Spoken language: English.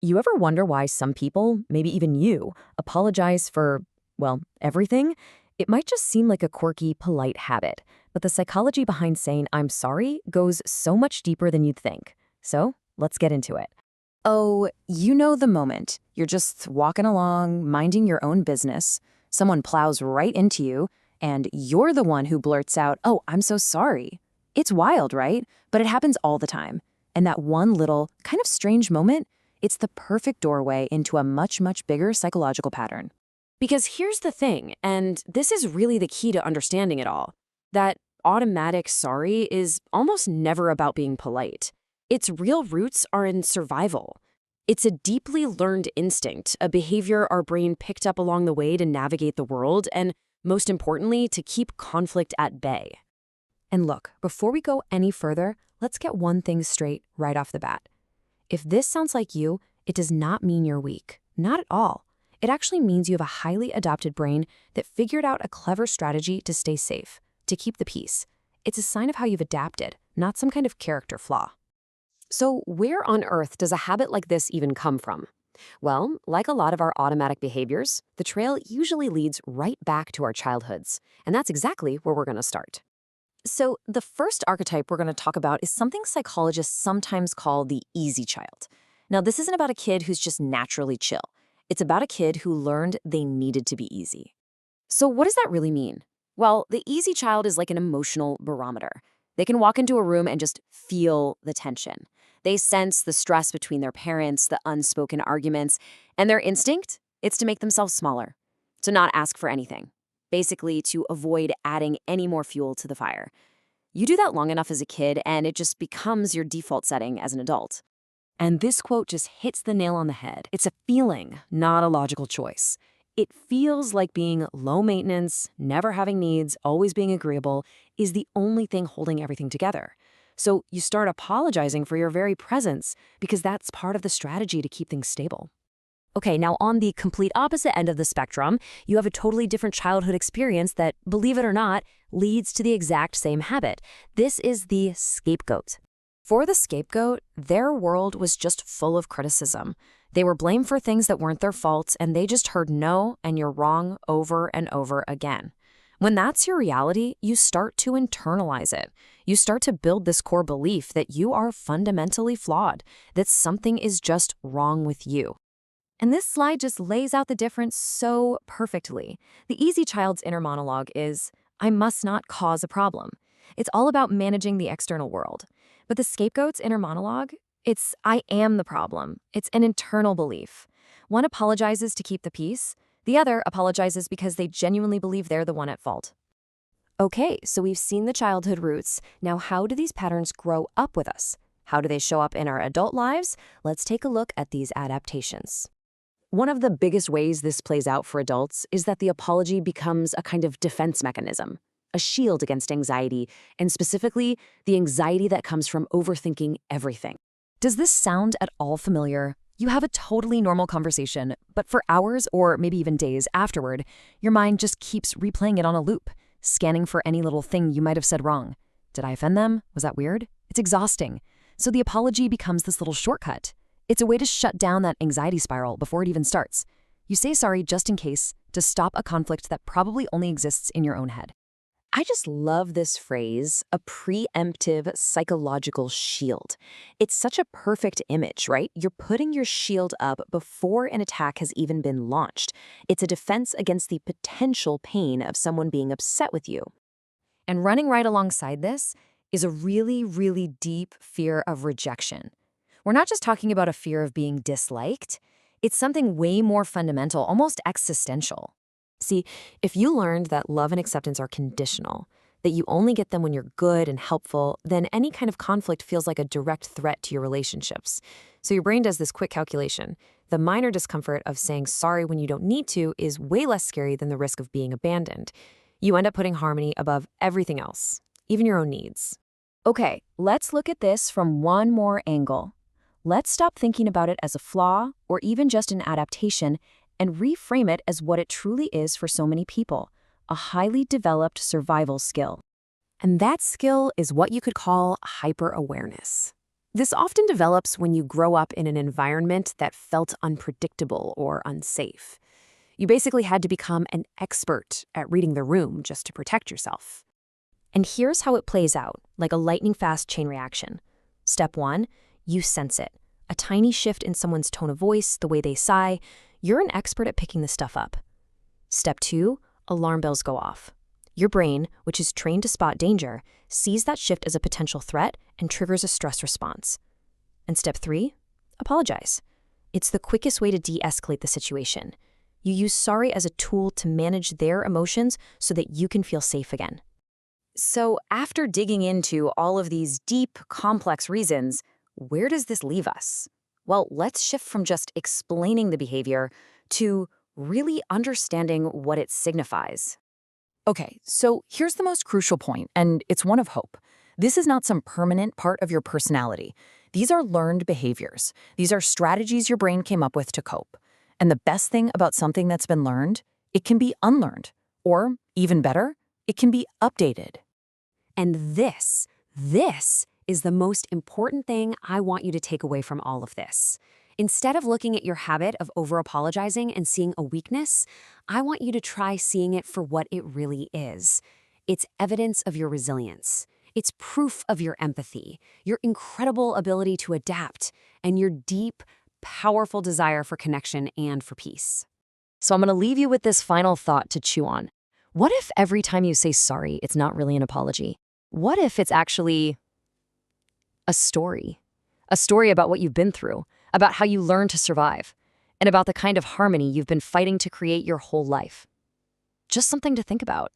You ever wonder why some people, maybe even you, apologize for, well, everything? It might just seem like a quirky, polite habit, but the psychology behind saying I'm sorry goes so much deeper than you'd think. So, let's get into it. Oh, you know the moment. You're just walking along, minding your own business. Someone plows right into you, and you're the one who blurts out, "Oh, I'm so sorry." It's wild, right? But it happens all the time. And that one little, kind of strange moment, it's the perfect doorway into a much, much bigger psychological pattern. Because here's the thing, and this is really the key to understanding it all, that automatic sorry is almost never about being polite. Its real roots are in survival. It's a deeply learned instinct, a behavior our brain picked up along the way to navigate the world and, most importantly, to keep conflict at bay. And look, before we go any further, let's get one thing straight right off the bat. If this sounds like you, it does not mean you're weak. Not at all. It actually means you have a highly adapted brain that figured out a clever strategy to stay safe, to keep the peace. It's a sign of how you've adapted, not some kind of character flaw. So where on earth does a habit like this even come from? Well, like a lot of our automatic behaviors, the trail usually leads right back to our childhoods. And that's exactly where we're going to start. So the first archetype we're going to talk about is something psychologists sometimes call the easy child. Now, this isn't about a kid who's just naturally chill. It's about a kid who learned they needed to be easy. So what does that really mean? Well, the easy child is like an emotional barometer. They can walk into a room and just feel the tension. They sense the stress between their parents, the unspoken arguments, and their instinct, it's to make themselves smaller, to not ask for anything. Basically, to avoid adding any more fuel to the fire. You do that long enough as a kid, and it just becomes your default setting as an adult. And this quote just hits the nail on the head. It's a feeling, not a logical choice. It feels like being low maintenance, never having needs, always being agreeable, is the only thing holding everything together. So you start apologizing for your very presence because that's part of the strategy to keep things stable. Okay, now on the complete opposite end of the spectrum, you have a totally different childhood experience that, believe it or not, leads to the exact same habit. This is the scapegoat. For the scapegoat, their world was just full of criticism. They were blamed for things that weren't their fault, and they just heard no and you're wrong over and over again. When that's your reality, you start to internalize it. You start to build this core belief that you are fundamentally flawed, that something is just wrong with you. And this slide just lays out the difference so perfectly. The easy child's inner monologue is, I must not cause a problem. It's all about managing the external world. But the scapegoat's inner monologue, it's I am the problem. It's an internal belief. One apologizes to keep the peace. The other apologizes because they genuinely believe they're the one at fault. Okay, so we've seen the childhood roots. Now, how do these patterns grow up with us? How do they show up in our adult lives? Let's take a look at these adaptations. One of the biggest ways this plays out for adults is that the apology becomes a kind of defense mechanism, a shield against anxiety, and specifically, the anxiety that comes from overthinking everything. Does this sound at all familiar? You have a totally normal conversation, but for hours or maybe even days afterward, your mind just keeps replaying it on a loop, scanning for any little thing you might have said wrong. Did I offend them? Was that weird? It's exhausting. So the apology becomes this little shortcut. It's a way to shut down that anxiety spiral before it even starts. You say sorry just in case, to stop a conflict that probably only exists in your own head. I just love this phrase, a preemptive psychological shield. It's such a perfect image, right? You're putting your shield up before an attack has even been launched. It's a defense against the potential pain of someone being upset with you. And running right alongside this is a really, really deep fear of rejection. We're not just talking about a fear of being disliked. It's something way more fundamental, almost existential. See, if you learned that love and acceptance are conditional, that you only get them when you're good and helpful, then any kind of conflict feels like a direct threat to your relationships. So your brain does this quick calculation. The minor discomfort of saying sorry when you don't need to is way less scary than the risk of being abandoned. You end up putting harmony above everything else, even your own needs. Okay, let's look at this from one more angle. Let's stop thinking about it as a flaw or even just an adaptation and reframe it as what it truly is for so many people, a highly developed survival skill. And that skill is what you could call hyper-awareness. This often develops when you grow up in an environment that felt unpredictable or unsafe. You basically had to become an expert at reading the room just to protect yourself. And here's how it plays out, like a lightning-fast chain reaction. Step 1, you sense it. A tiny shift in someone's tone of voice, the way they sigh. You're an expert at picking this stuff up. Step 2, alarm bells go off. Your brain, which is trained to spot danger, sees that shift as a potential threat and triggers a stress response. And step 3, apologize. It's the quickest way to de-escalate the situation. You use sorry as a tool to manage their emotions so that you can feel safe again. So after digging into all of these deep, complex reasons, where does this leave us? Well, let's shift from just explaining the behavior to really understanding what it signifies. Okay, so here's the most crucial point, and it's one of hope. This is not some permanent part of your personality. These are learned behaviors. These are strategies your brain came up with to cope. And the best thing about something that's been learned, it can be unlearned. Or, even better, it can be updated. And this is the most important thing I want you to take away from all of this. Instead of looking at your habit of over-apologizing and seeing a weakness, I want you to try seeing it for what it really is. It's evidence of your resilience. It's proof of your empathy, your incredible ability to adapt, and your deep, powerful desire for connection and for peace. So I'm going to leave you with this final thought to chew on. What if every time you say sorry, it's not really an apology? What if it's actually a story? A story about what you've been through, about how you learned to survive, and about the kind of harmony you've been fighting to create your whole life. Just something to think about.